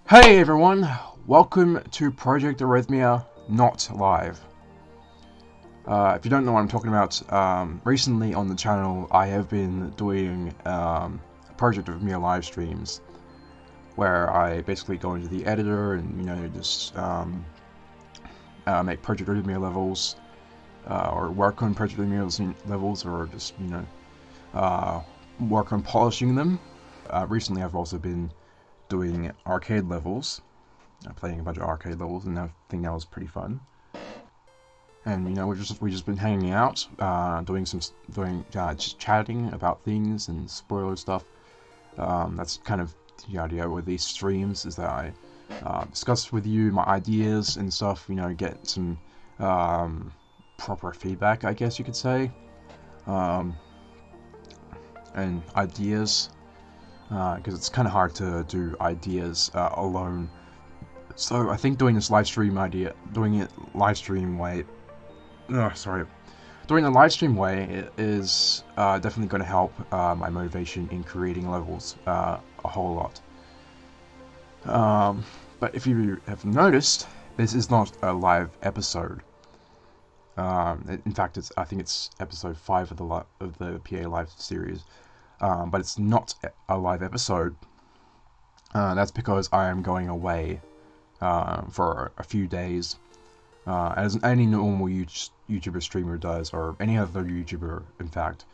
Hey everyone, welcome to Project Arrhythmia Not Live. If you don't know what I'm talking about, recently on the channel I have been doing Project Arrhythmia live streams where I basically go into the editor and just make Project Arrhythmia levels or work on Project Arrhythmia levels or just work on polishing them. Recently I've also been doing arcade levels, playing a bunch of arcade levels, and I think that was pretty fun. And we've just been hanging out, just chatting about things and spoiler stuff. That's kind of the idea with these streams, is that I discuss with you my ideas and stuff. Get some proper feedback, I guess you could say, and ideas. Because it's kind of hard to do ideas alone. So I think doing the live stream way, doing the live stream way is definitely going to help my motivation in creating levels a whole lot. But if you have noticed, this is not a live episode. In fact, I think it's episode 5 of the PA Live series. But it's not a live episode. That's because I am going away for a few days, as any normal YouTuber streamer does, or any other YouTuber, in fact,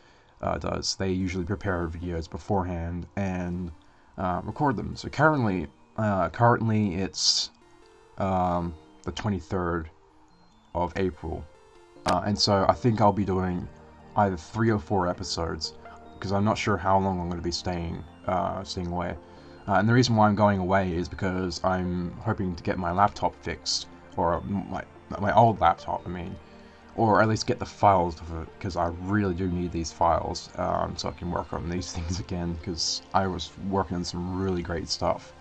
does. They usually prepare videos beforehand and record them. So currently it's the 23rd of April, and so I think I'll be doing either 3 or 4 episodes, because I'm not sure how long I'm going to be staying away. And the reason why I'm going away is because I'm hoping to get my laptop fixed, or my old laptop, I mean, or at least get the files of it, because I really do need these files so I can work on these things again, because I was working on some really great stuff.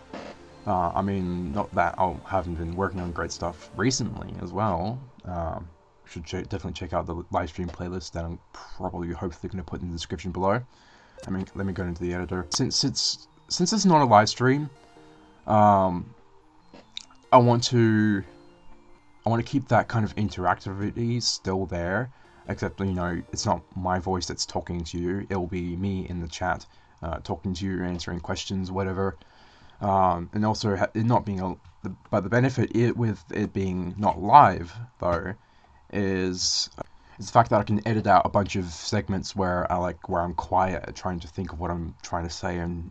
I mean, not that I haven't been working on great stuff recently as well. Should definitely check out the live stream playlist that I'm hopefully going to put in the description below. I mean, let me go into the editor. Since it's not a live stream, I want to keep that kind of interactivity still there, except it's not my voice that's talking to you. It'll be me in the chat talking to you, answering questions, whatever. And also it not being but the benefit with it being not live though is the fact that I can edit out a bunch of segments where I'm quiet, trying to think of what I'm trying to say and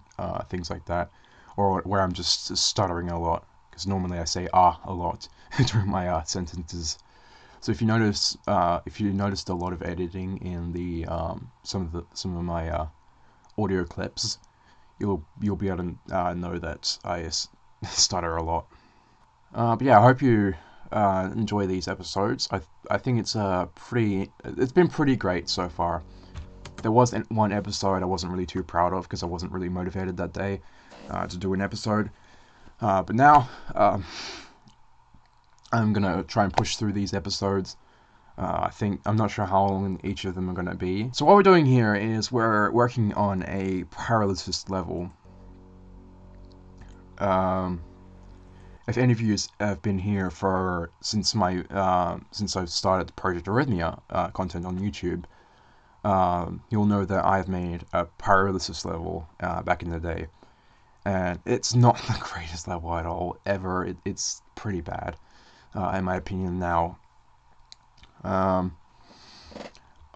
things like that, or where I'm just stuttering a lot, because normally I say a lot during my sentences. So if you noticed a lot of editing in the some of my audio clips, you'll be able to know that I stutter a lot. But yeah, I hope you enjoy these episodes. I think it's been pretty great so far. There was one episode I wasn't really too proud of because I wasn't really motivated that day to do an episode. But now I'm gonna try and push through these episodes. I'm not sure how long each of them are gonna be. So what we're doing here is we're working on a pyrolysis level. If any of you have been here since I've started Project Arrhythmia content on YouTube, you'll know that I've made a pyrolysis level back in the day, and it's not the greatest level at all ever. It's pretty bad, in my opinion now.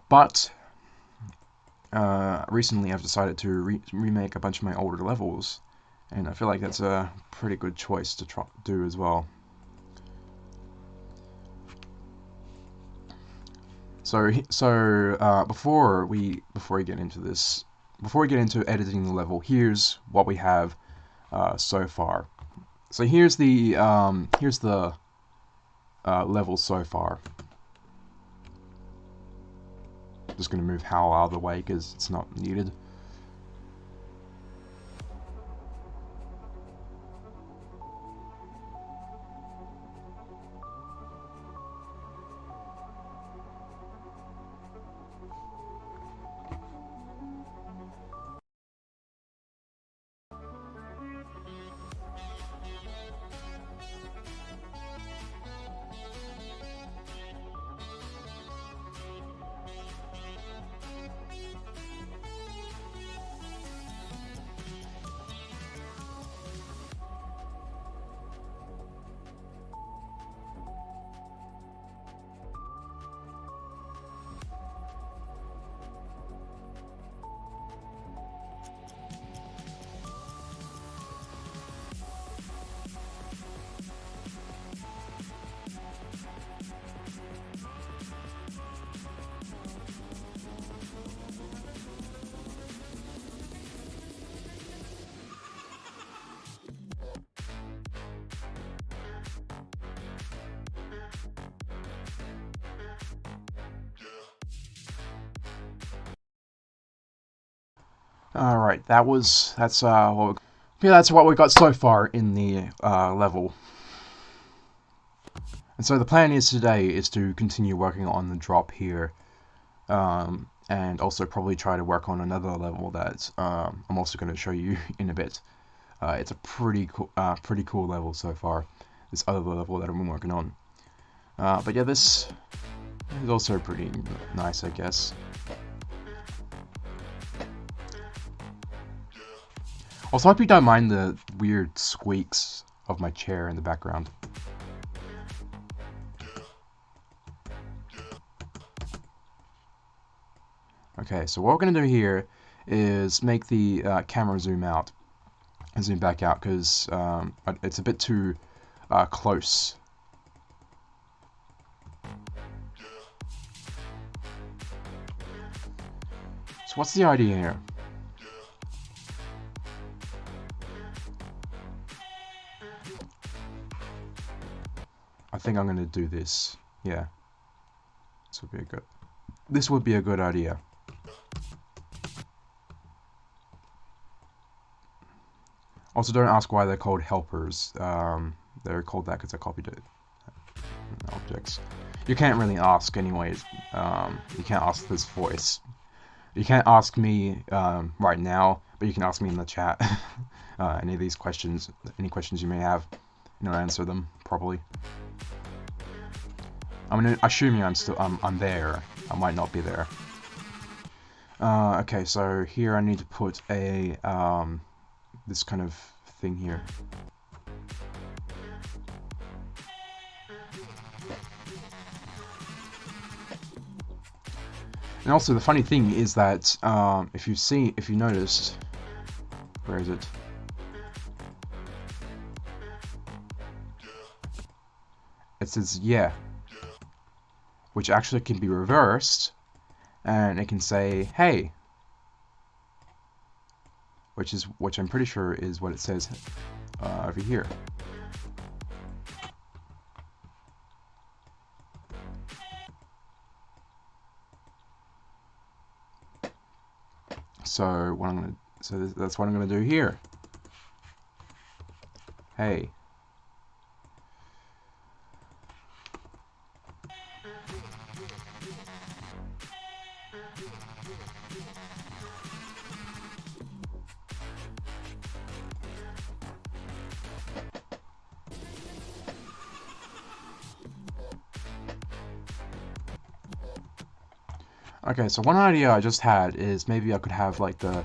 But recently I've decided to remake a bunch of my older levels. And I feel like that's a pretty good choice to do as well. So before we get into this, before we get into editing the level, here's what we have so far. So here's the level so far. I'm just gonna move Howl out of the way because it's not needed. All right, that's what we got so far in the level. And so the plan is today is to continue working on the drop here, and also probably try to work on another level that I'm also going to show you in a bit. It's a pretty cool level so far. This other level that I've been working on. But yeah, this is also pretty nice, I guess. Also, I hope you don't mind the weird squeaks of my chair in the background. Okay, so what we're going to do here is make the camera zoom out and zoom back out because it's a bit too close. So what's the idea here? I think I'm going to do this. Yeah, this would be a good idea. Also, don't ask why they're called helpers. They're called that because I copied it. Objects. You can't really ask anyways. You can't ask this voice. You can't ask me right now, but you can ask me in the chat. Any of these questions, any questions you may have, answer them properly. I'm assuming I'm there. I might not be there. Okay, so here I need to put a this kind of thing here. And also the funny thing is that if you noticed, where is it? It says yeah, which actually can be reversed, and it can say hey, which I'm pretty sure is what it says over here. So that's what I'm gonna do here. Hey. Okay, so one idea I just had is maybe I could have like the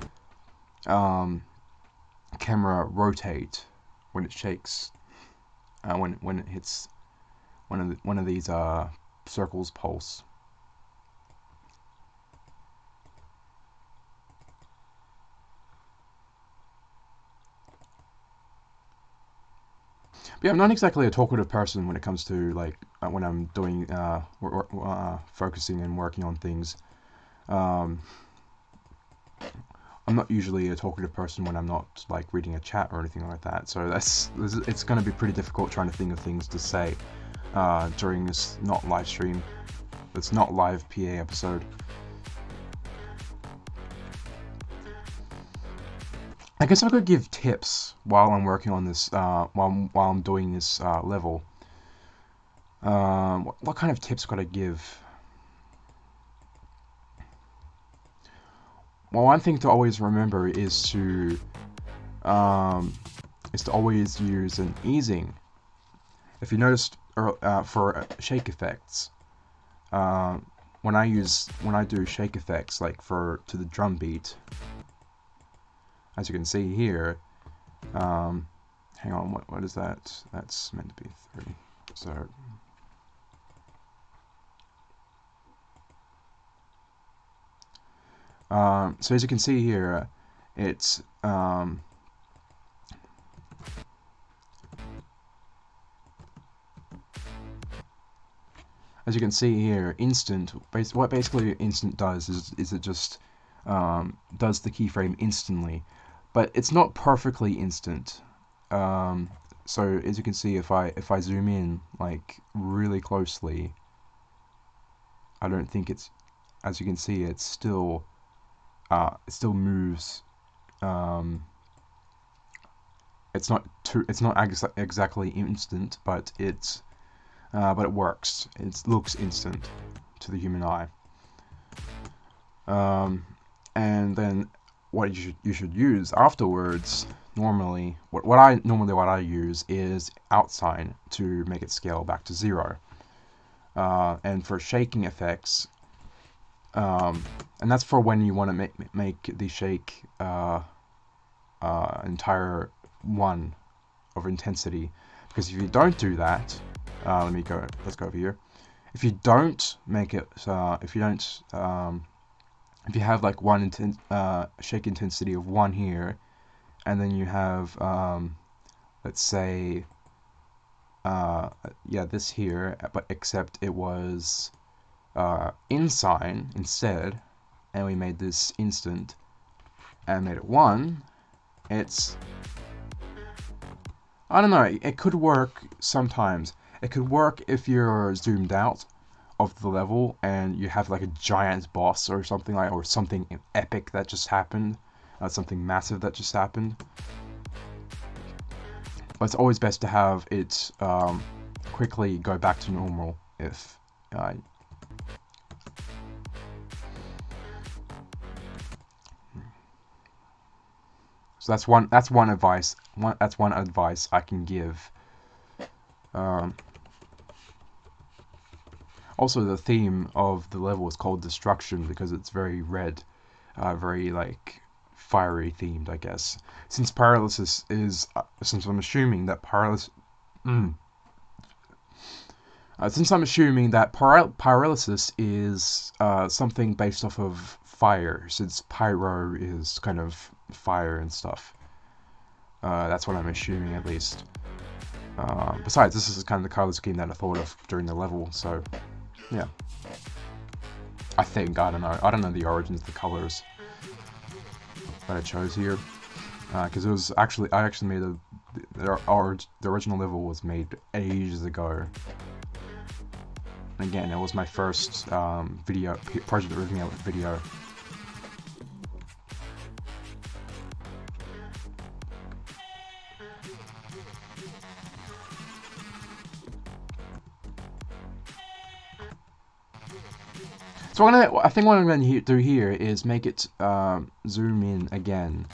camera rotate when it shakes, when it hits one of these circles pulse. But yeah, I'm not exactly a talkative person when it comes to like when I'm doing focusing and working on things. I'm not usually a talkative person when I'm not like reading a chat or anything like that. So it's going to be pretty difficult trying to think of things to say during this not live stream, this not live PA episode. I guess I could give tips while I'm working on this, while I'm doing this level. What kind of tips could I give? Well, one thing to always remember is to always use an easing. If you noticed for shake effects, when I do shake effects like to the drum beat, as you can see here, hang on, what is that? That's meant to be 3. So as you can see here, it's as you can see here, what basically instant does is it just does the keyframe instantly, but it's not perfectly instant. So as you can see, if I zoom in like really closely, I don't think it's, as you can see, it still moves it's not exactly instant, but it works. It looks instant to the human eye. And then what you should use afterwards, normally what I use is outsign to make it scale back to 0. And for shaking effects, and that's for when you want to make the shake entire 1 of intensity. Because if you don't do that, let's go over here. If you don't make it, if you have like shake intensity of 1 here, and then you have let's say this here, but except it was InSign instead, and we made this instant and made it 1, it's, I don't know, it could work sometimes. It could work if you're zoomed out of the level and you have like a giant boss or something or something epic that just happened, something massive that just happened. But it's always best to have it quickly go back to normal if so that's one advice I can give. Also, the theme of the level is called Destruction because it's very red, very like fiery themed, I guess. Since Pyrolysis is, since I'm assuming that Pyrolysis is something based off of fire, since pyro is kind of fire and stuff. That's what I'm assuming, at least. Besides, this is kind of the color scheme that I thought of during the level, so yeah. I think, I don't know the origins of the colors that I chose here, because it was actually, I actually made the original level was made ages ago. And again, it was my first project review video. So I think what I'm going to do here is make it zoom in again.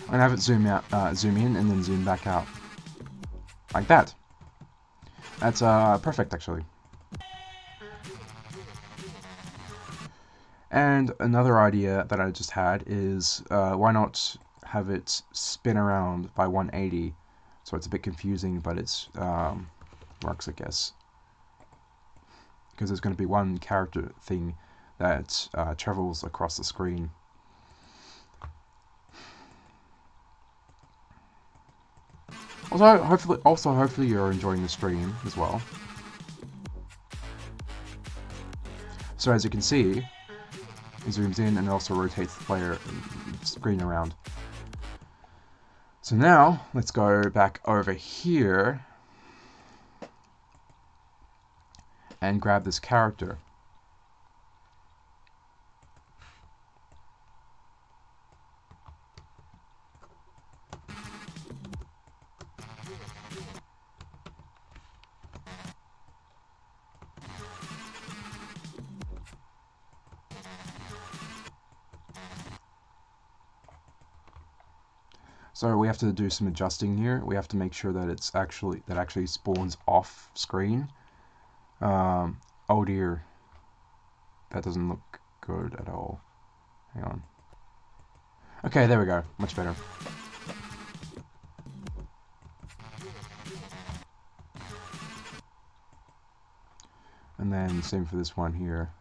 I'm going to have it zoom in, and then zoom back out. Like that. That's perfect, actually. And another idea that I just had is, why not have it spin around by 180? So it's a bit confusing, but it's works, I guess. Because there's going to be one character thing that travels across the screen. Also, hopefully you're enjoying the stream as well. So as you can see, it zooms in and also rotates the player screen around. So now, let's go back over here and grab this character. So we have to do some adjusting here. We have to make sure that it's actually spawns off screen. Oh dear, that doesn't look good at all. Hang on. Okay, there we go. Much better. And then same for this one here.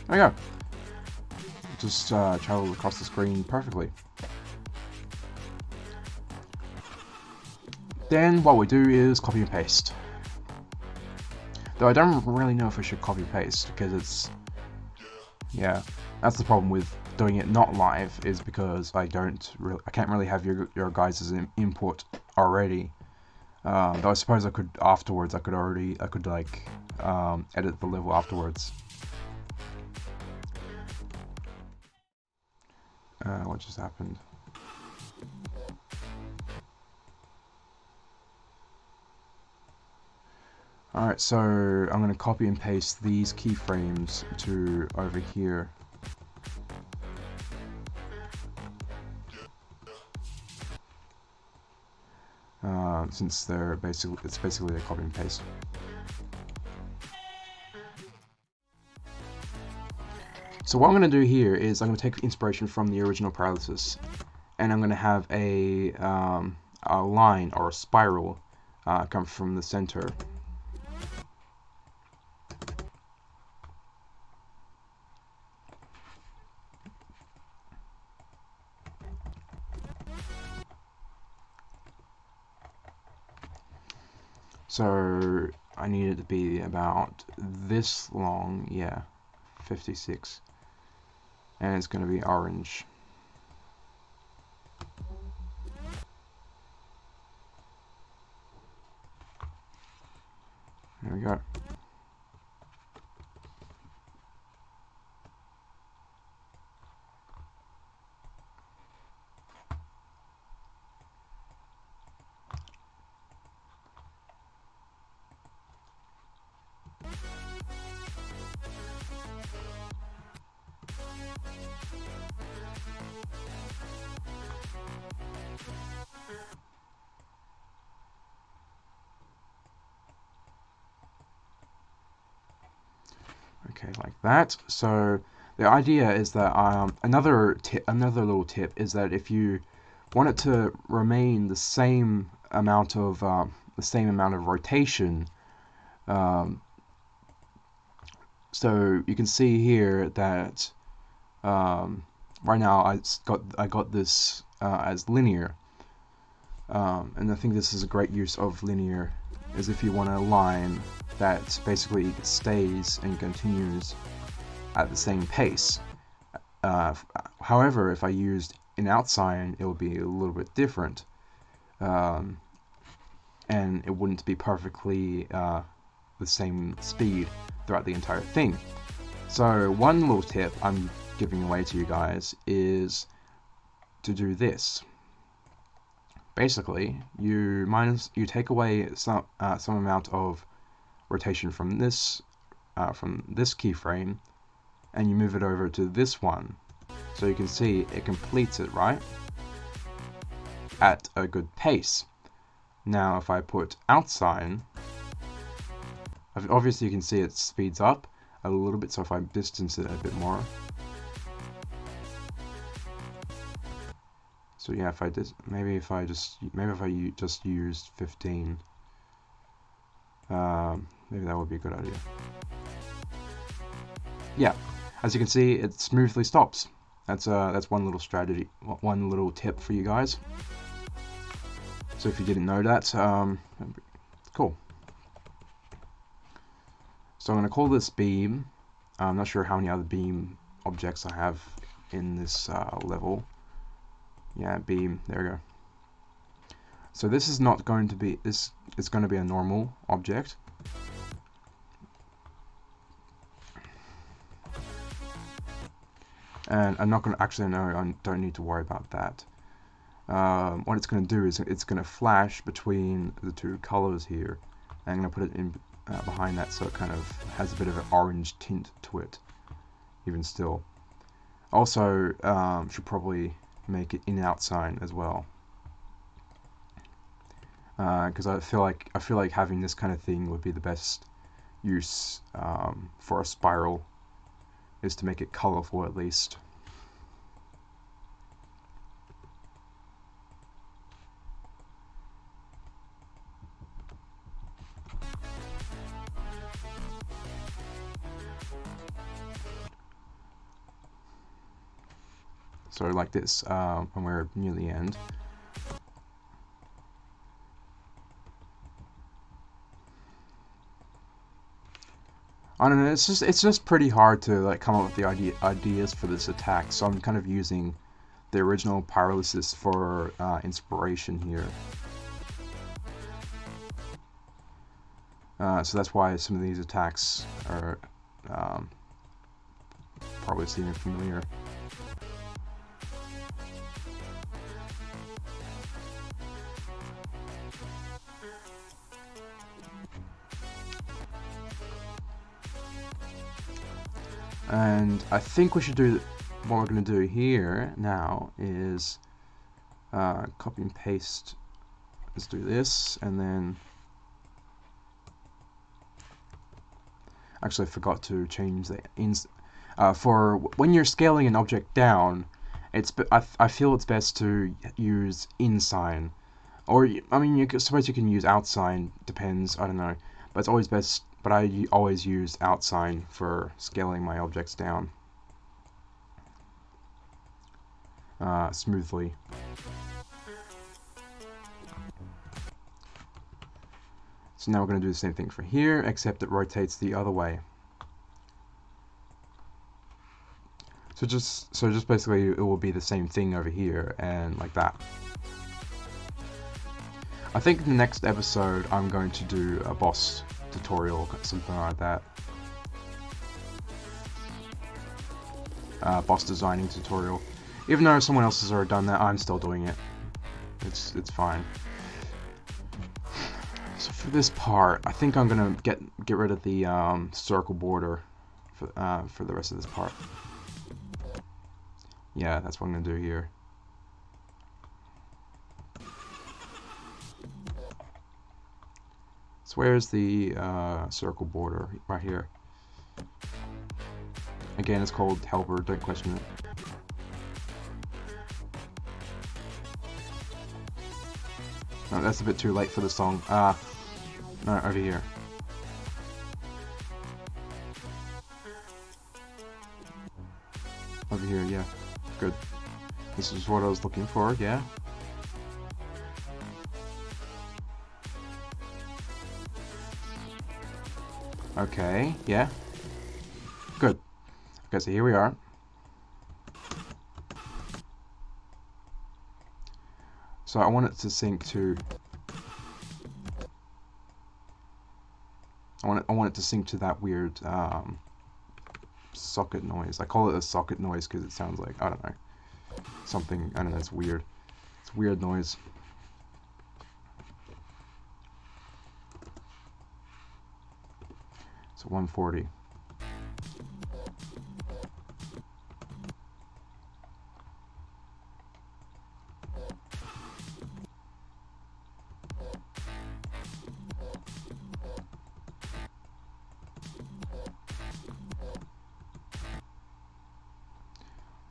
There we go. Just travels across the screen perfectly. Then what we do is copy and paste. Though I don't really know if I should copy paste, because it's, yeah, that's the problem with doing it not live, is because I can't really have your guys' input already. Though I suppose I could afterwards. I could like edit the level afterwards. What just happened? Alright, so I'm going to copy and paste these keyframes to over here. Since it's basically a copy and paste. So what I'm going to do here is I'm going to take inspiration from the original Pyrolysis, and I'm going to have a line or a spiral come from the center. So I need it to be about this long, yeah, 56, and it's going to be orange. There we go. Okay, like that. So the idea is that another little tip is that if you want it to remain the same amount of rotation, so you can see here that right now I got this as linear, and I think this is a great use of linear, is if you want a line that basically stays and continues at the same pace. However, if I used an out sign, it would be a little bit different, and it wouldn't be perfectly the same speed throughout the entire thing. So one little tip I'm giving away to you guys is to do this. Basically, you take away some amount of rotation from this keyframe, and you move it over to this one, so you can see it completes it right at a good pace. Now, if I put out sign, obviously you can see it speeds up a little bit. So if I distance it a bit more, so yeah, if I just used 15, maybe that would be a good idea. Yeah, as you can see, it smoothly stops. That's one little strategy, one little tip for you guys. So if you didn't know that, cool. So I'm going to call this beam. I'm not sure how many other beam objects I have in this level. Yeah, beam, there we go. So this is not going to be, it's going to be a normal object. And I'm not going to, actually, no, I don't need to worry about that. What it's going to do is it's going to flash between the two colors here. And I'm going to put it in behind that, so it kind of has a bit of an orange tint to it, even still. Also, should probably make it in-out sign as well, because I feel like having this kind of thing would be the best use for a spiral, is to make it colorful at least. So like this, when we're near the end. I don't know. It's just pretty hard to like come up with the ideas for this attack. So I'm kind of using the original Pyrolysis for inspiration here. So that's why some of these attacks are probably seeming familiar. And I think we should do what we're going to do here now is copy and paste. Let's do this, and then actually I forgot to change the for when you're scaling an object down. I feel it's best to use in sign, or I mean, suppose you can use out sign. Depends. I don't know, but it's always best. But I always use out sign for scaling my objects down smoothly. So now we're going to do the same thing for here, except it rotates the other way. So just basically it will be the same thing over here and like that. I think in the next episode I'm going to do a boss tutorial, something like that. Boss designing tutorial. Even though someone else has already done that, I'm still doing it. It's fine. So for this part, I think I'm gonna get rid of the circle border for the rest of this part. Yeah, that's what I'm gonna do here. So where's the circle border? Right here. Again, it's called helper, don't question it. No, that's a bit too late for the song. No, over here. Over here, yeah. Good. This is what I was looking for, yeah. Okay, yeah. Good. Okay, so here we are. So I want it to sync to... I want it to sync to that weird socket noise. I call it a socket noise because it sounds like, I don't know, something, I don't know, it's weird. It's weird noise. So 140.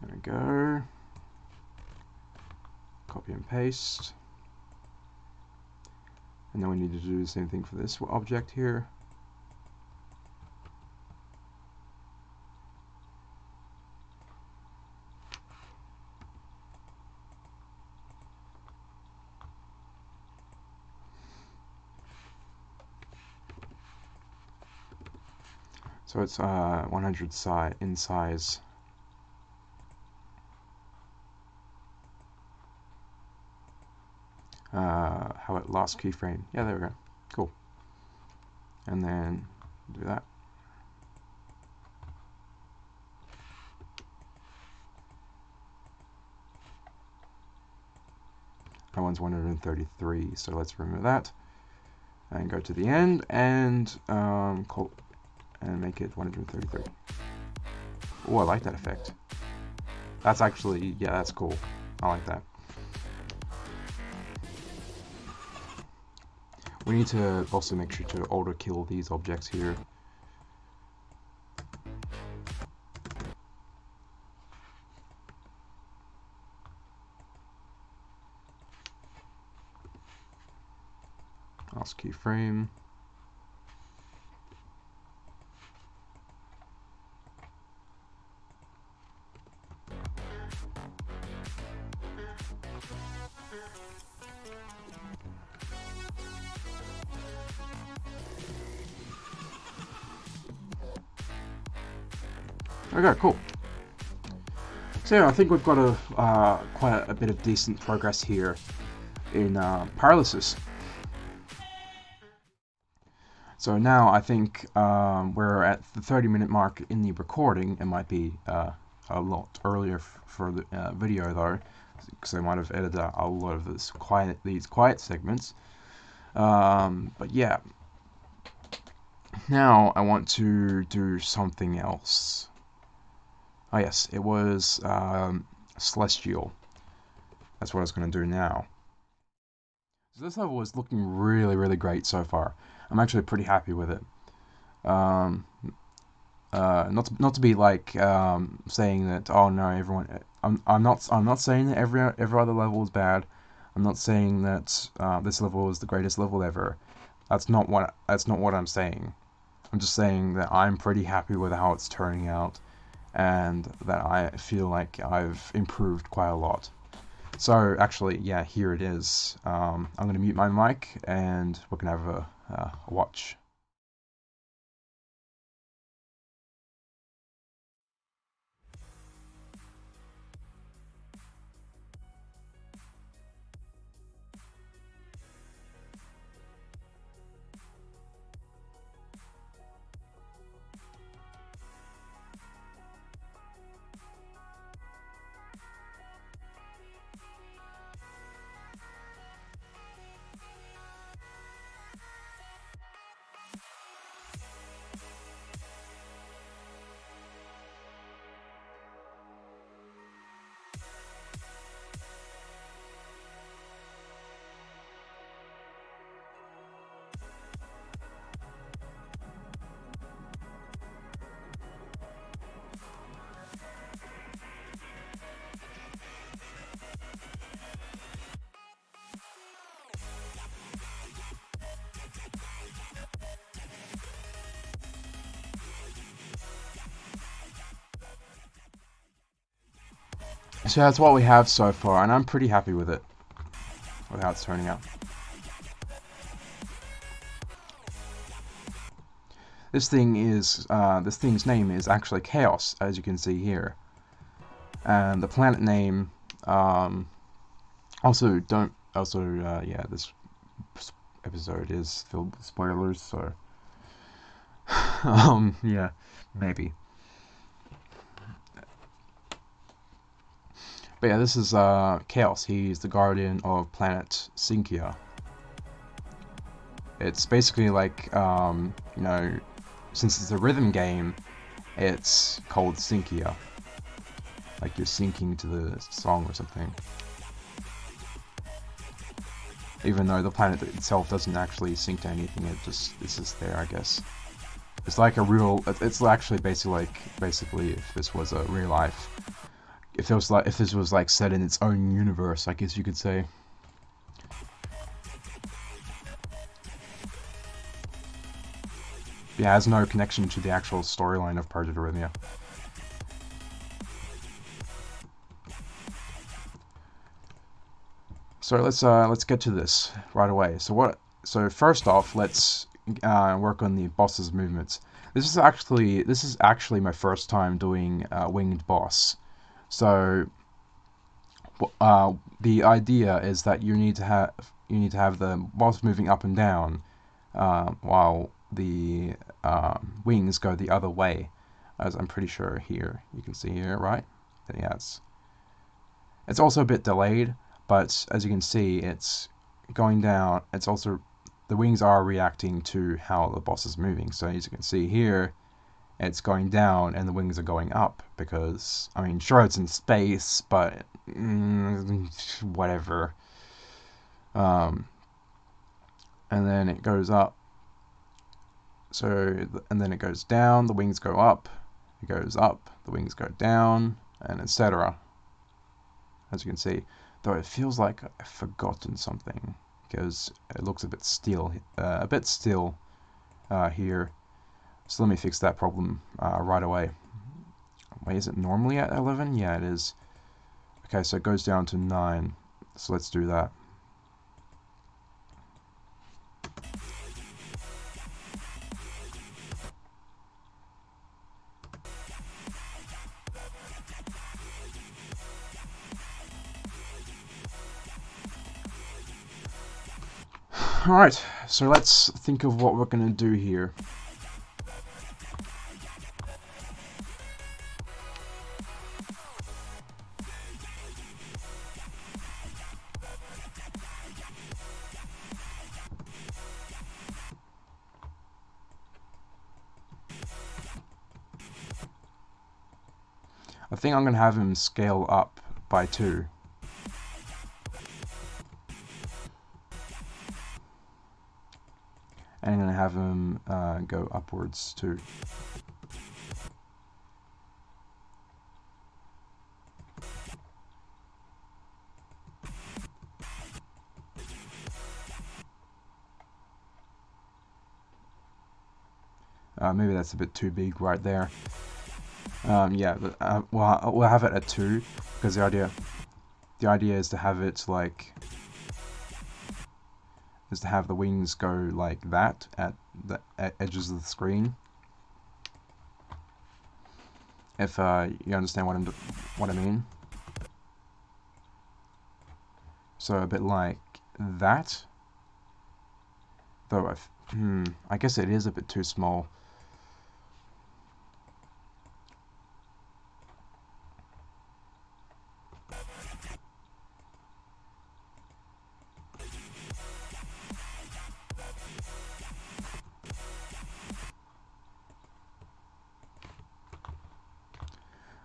There we go. Copy and paste. And then we need to do the same thing for this object here. So it's 100 in size. How about last keyframe? Yeah, there we go. Cool. And then do that. That one's 133, so let's remove that. And go to the end and make it 133. Oh, I like that effect. That's actually, yeah, that's cool. I like that. We need to also make sure to auto kill these objects here. Last keyframe. Okay, cool. So yeah, I think we've got quite a bit of decent progress here in Pyrolysis. So now I think we're at the 30-minute mark in the recording. It might be a lot earlier for the video though, because I might have edited out a lot of these quiet segments. But yeah, now I want to do something else. Oh yes, it was Celestial. That's what I was going to do now. So this level is looking really, really great so far. I'm actually pretty happy with it. Um, not to be like saying that, oh no, everyone. I'm not saying that every other level is bad. I'm not saying that this level is the greatest level ever. That's not what I'm saying. I'm just saying that I'm pretty happy with how it's turning out, and that I feel like I've improved quite a lot. So actually, yeah, here it is. I'm going to mute my mic, and we're going to have a watch. So that's what we have so far, and I'm pretty happy with it, with how it's turning out. This thing's name is actually Chaos, as you can see here, and the planet name. Yeah, this episode is filled with spoilers, so yeah, maybe. But yeah, this is Chaos. He's the guardian of planet Sinkia. It's basically like since it's a rhythm game, it's called Sinkia. Like you're syncing to the song or something. Even though the planet itself doesn't actually sync to anything, it's just there, I guess. It's like a real. It's actually basically if this was a real life. If this was like set in its own universe, I guess you could say. Yeah, it has no connection to the actual storyline of Project Arrhythmia. So let's get to this right away. So first off, let's work on the boss's movements. This is actually my first time doing winged boss. So the idea is that you need to have the boss moving up and down while the wings go the other way, as I'm pretty sure here you can see here, right? Yeah, it's also a bit delayed, but as you can see, it's going down. It's also the wings are reacting to how the boss is moving. So as you can see here, it's going down and the wings are going up because, I mean, sure, it's in space, but whatever. And then it goes up. So, and then it goes down, the wings go up, it goes up, the wings go down, and etc. As you can see, though it feels like I've forgotten something because it looks a bit still here. So let me fix that problem right away. Wait, is it normally at 11? Yeah, it is. Okay, so it goes down to 9. So let's do that. Alright, so let's think of what we're going to do here. I think I'm going to have him scale up by 2. And I'm going to have him go upwards too. Maybe that's a bit too big right there. Yeah, but, we'll have it at 2 because the idea is to have it like to have the wings go like that at the edges of the screen. If you understand what I mean. So a bit like that. Though I guess it is a bit too small.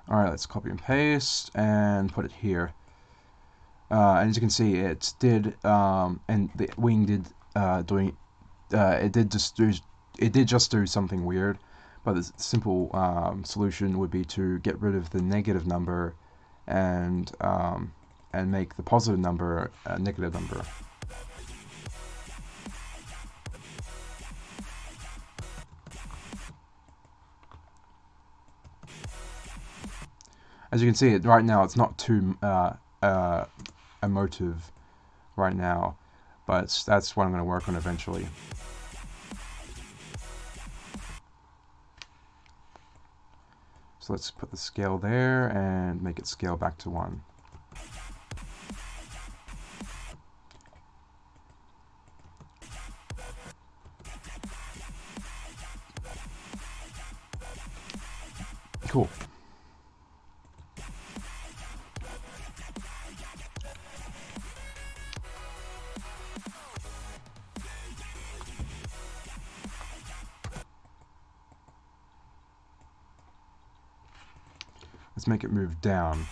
Alright, let's copy and paste and put it here. And as you can see, it did, and the wing did it did just do something weird. But the simple solution would be to get rid of the negative number and make the positive number a negative number. As you can see, right now it's not too emotive right now, but that's what I'm going to work on eventually. So let's put the scale there and make it scale back to 1. Cool. Let's make it move down.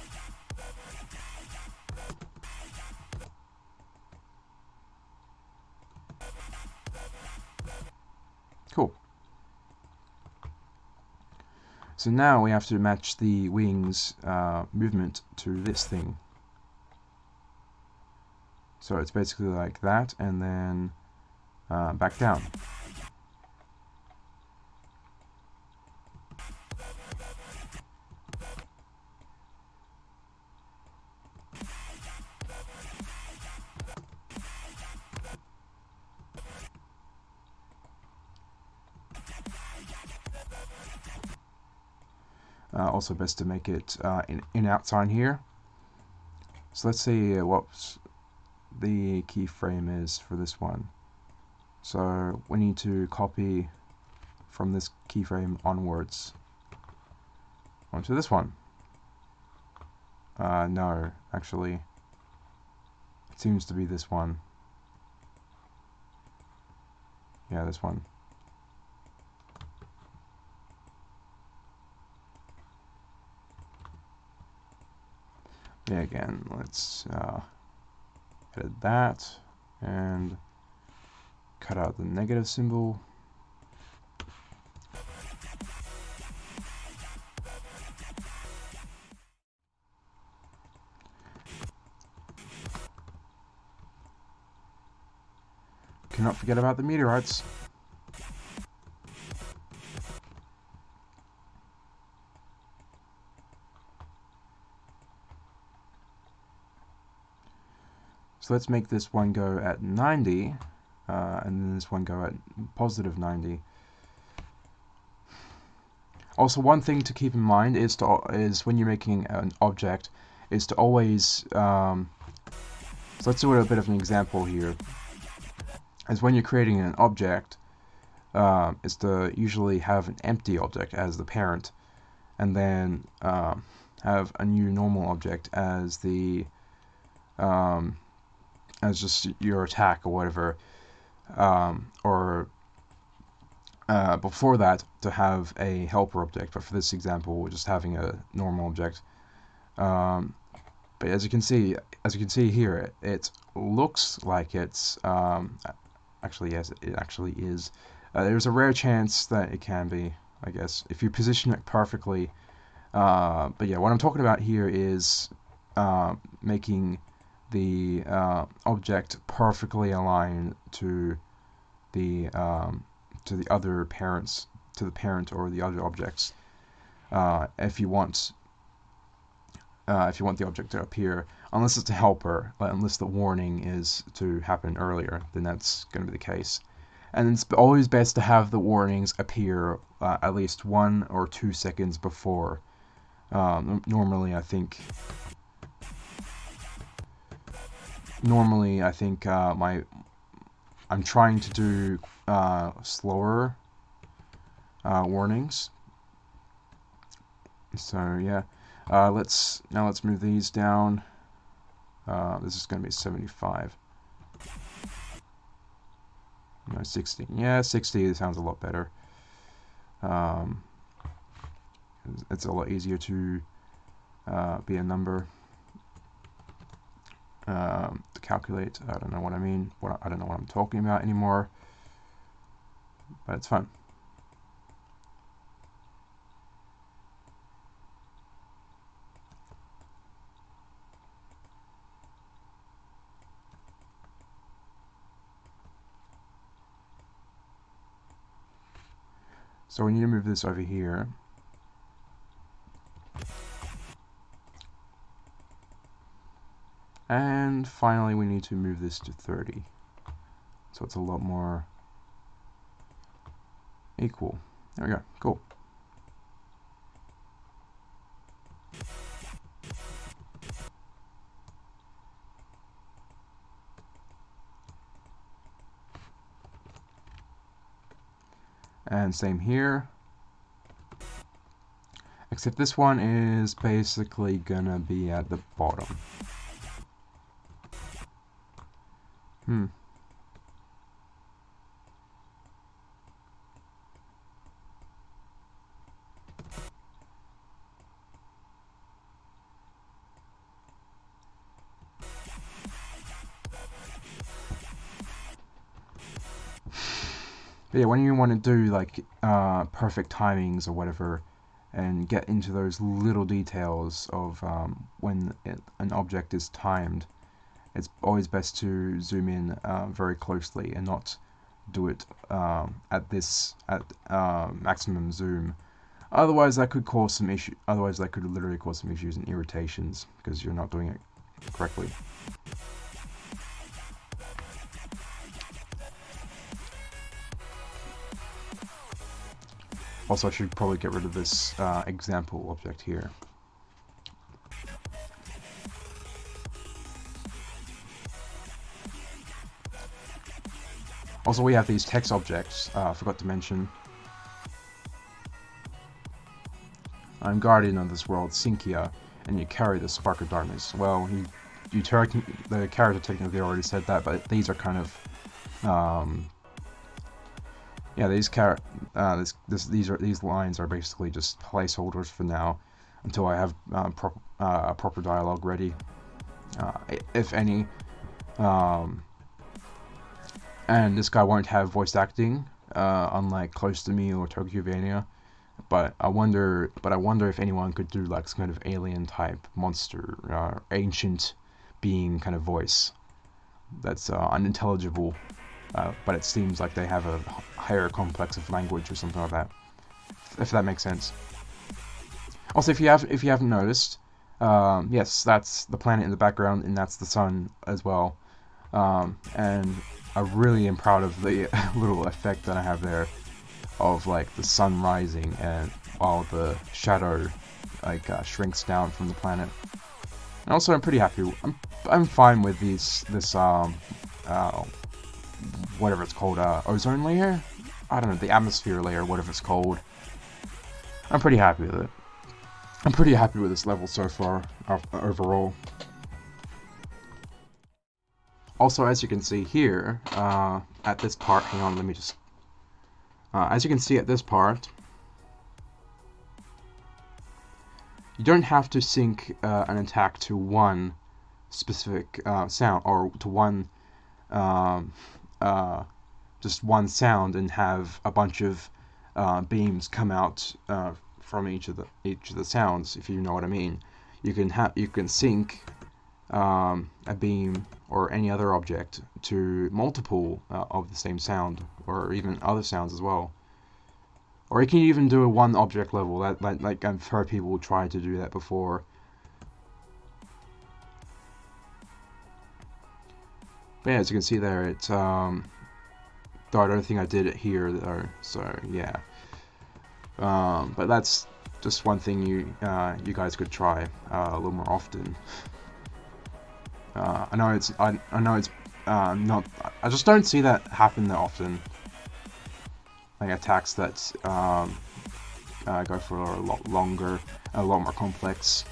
Cool. So now we have to match the wings movement to this thing. So it's basically like that, and then back down. Also best to make it in-out sign here. So let's see what the keyframe is for this one. So we need to copy from this keyframe onwards onto this one. No, actually, it seems to be this one. Yeah, this one. Yeah, again, let's edit that and cut out the negative symbol. Cannot forget about the meteorites. So let's make this one go at 90, and then this one go at positive 90. Also, one thing to keep in mind is when you're making an object, is to always. So let's do a bit of an example here. is when you're creating an object, is to usually have an empty object as the parent, and then have a new normal object as the as just your attack or whatever, or before that to have a helper object. But for this example, we're just having a normal object. But as you can see here, it looks like it's actually, yes, it actually is. There's a rare chance that it can be, I guess, if you position it perfectly. But yeah, what I'm talking about here is making the object perfectly aligned to the other parents, to the parent or the other objects. If you want the object to appear, unless it's a helper, unless the warning is to happen earlier, then that's going to be the case. And it's always best to have the warnings appear at least 1 or 2 seconds before. Normally, I think I'm trying to do slower warnings. So yeah, let's move these down. This is going to be 75. No, 60. Yeah, 60 sounds a lot better. It's a lot easier to be a number to calculate. I don't know what I mean. I don't know what I'm talking about anymore. But it's fun. So we need to move this over here. And finally we need to move this to 30. So it's a lot more equal. There we go. Cool. And same here. Except this one is basically gonna be at the bottom. But yeah, when you want to do like perfect timings or whatever, and get into those little details of when an object is timed, it's always best to zoom in very closely and not do it at maximum zoom. Otherwise, that could cause some issue. Otherwise, that could literally cause some issues and irritations because you're not doing it correctly. Also, I should probably get rid of this example object here. Also, we have these text objects. I forgot to mention. I'm guardian of this world, Cynthia, and you carry the spark of darkness. Well, the character technically already said that, but these are kind of yeah, these lines are basically just placeholders for now, until I have proper dialogue ready, if any. And this guy won't have voice acting, unlike Close to Me or Tokyovania. But I wonder if anyone could do like some kind of alien type monster, ancient being kind of voice that's unintelligible. But it seems like they have a higher complex of language or something like that, if that makes sense. Also, if you haven't noticed, yes, that's the planet in the background, and that's the sun as well. And I really am proud of the little effect that I have there, of like the sun rising and while the shadow like shrinks down from the planet. And also, I'm pretty happy. I'm fine with this whatever it's called, ozone layer? I don't know, the atmosphere layer, whatever it's called. I'm pretty happy with it. I'm pretty happy with this level so far, overall. Also, as you can see here, at this part, hang on, let me just... as you can see at this part, you don't have to sync an attack to one specific sound, or to one, just one sound, and have a bunch of beams come out from each of the sounds. If you know what I mean, you can sync a beam or any other object to multiple of the same sound, or even other sounds as well. Or you can even do a one object level. Like I've heard people try to do that before. But yeah, as you can see there, it's though I don't think I did it here though. So yeah. But that's just one thing you guys could try a little more often. I know it's not. I just don't see that happen that often. Like attacks that go for a lot longer, a lot more complex.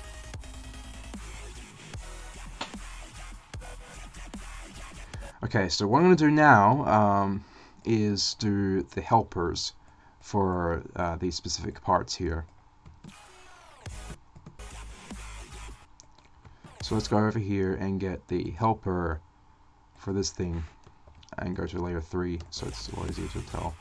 Okay, so what I'm going to do now is do the helpers for these specific parts here. So let's go over here and get the helper for this thing and go to layer 3 so it's a lot easier to tell.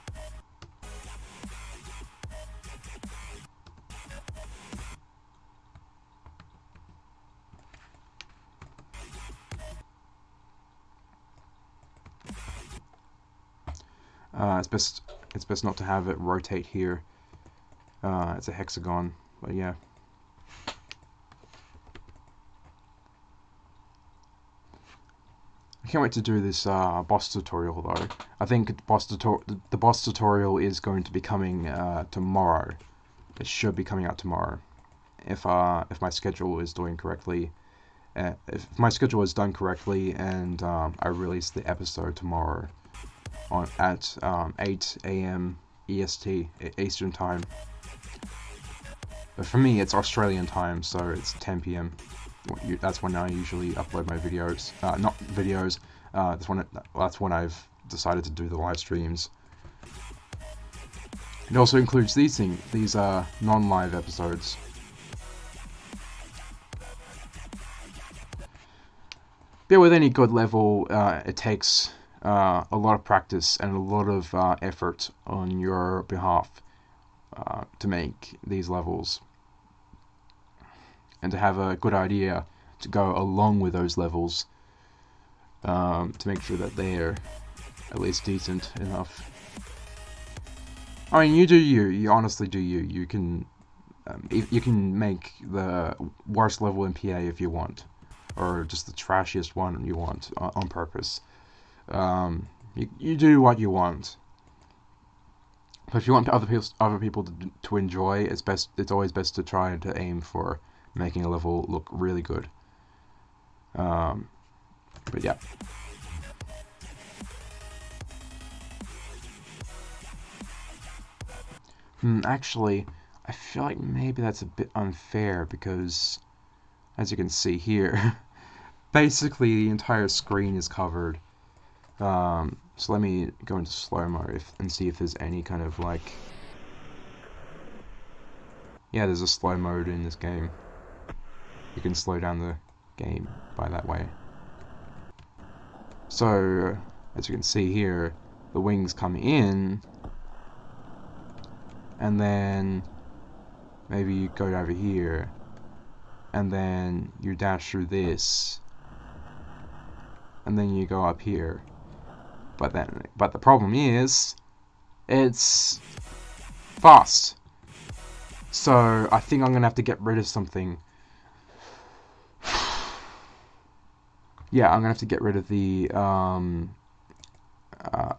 It's best not to have it rotate here. It's a hexagon, but yeah. I can't wait to do this boss tutorial though. I think the boss tutorial is going to be coming tomorrow. It should be coming out tomorrow, if my schedule is doing correctly. If my schedule is done correctly, and I release the episode tomorrow at 8 a.m. EST, Eastern Time. But for me, it's Australian time, so it's 10 p.m. That's when I usually upload my videos. Not videos. That's when I've decided to do the live streams. It also includes these non-live episodes. But with any good level, it takes a lot of practice and a lot of effort on your behalf to make these levels, and to have a good idea to go along with those levels, to make sure that they're at least decent enough. I mean, you do you. You honestly do you. You can make the worst level in PA if you want, or just the trashiest one you want on purpose. You do what you want. But if you want other people to enjoy, it's always best to try to aim for making a level look really good. But yeah. Actually, I feel like maybe that's a bit unfair because, as you can see here, basically the entire screen is covered. So let me go into slow-mo and see if there's any kind of like... Yeah, there's a slow mode in this game. You can slow down the game by that way. So, as you can see here, the wings come in, and then maybe you go over here, and then you dash through this, and then you go up here. But the problem is, it's fast. So I think I'm gonna have to get rid of something. Yeah, I'm gonna have to get rid of the. I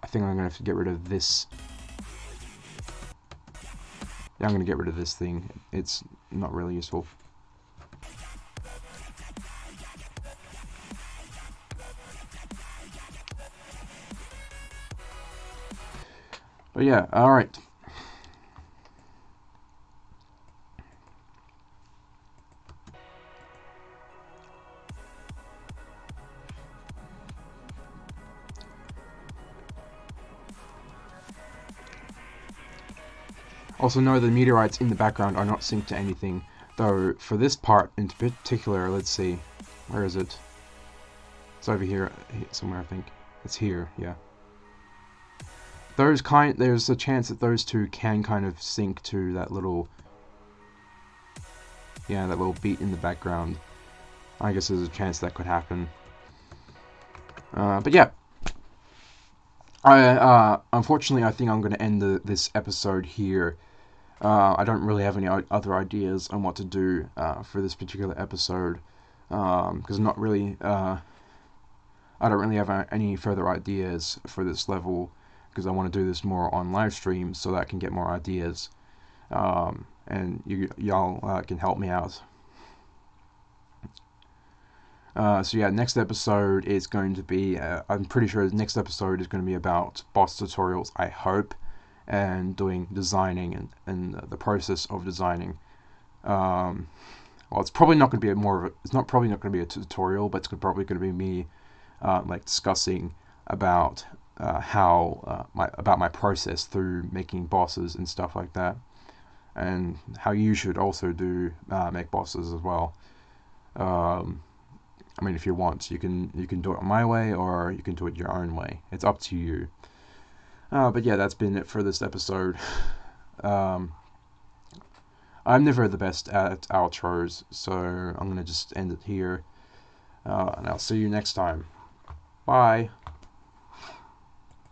think I'm gonna have to get rid of this. Yeah, I'm gonna get rid of this thing. It's not really useful. But yeah, alright. Also know the meteorites in the background are not synced to anything, though for this part in particular, let's see, where is it? It's over here somewhere, I think. It's here, yeah. There's a chance that those two can kind of sync to that little, yeah, that little beat in the background. I guess there's a chance that could happen. But yeah, unfortunately, I think I'm going to end this episode here. I don't really have any other ideas on what to do for this particular episode, because not really. I don't really have any further ideas for this level, because I want to do this more on live streams so that I can get more ideas, and y'all can help me out. So yeah, next episode is going to be, I'm pretty sure the next episode is going to be about boss tutorials, I hope, and doing designing and the process of designing. Well, it's probably not going to be it's not probably not going to be a tutorial, but it's probably going to be me like discussing about about my process through making bosses and stuff like that, and how you should also make bosses as well. I mean, if you want, you can do it my way, or you can do it your own way. It's up to you. But yeah, that's been it for this episode. I'm never the best at outros, so I'm gonna just end it here, and I'll see you next time. Bye.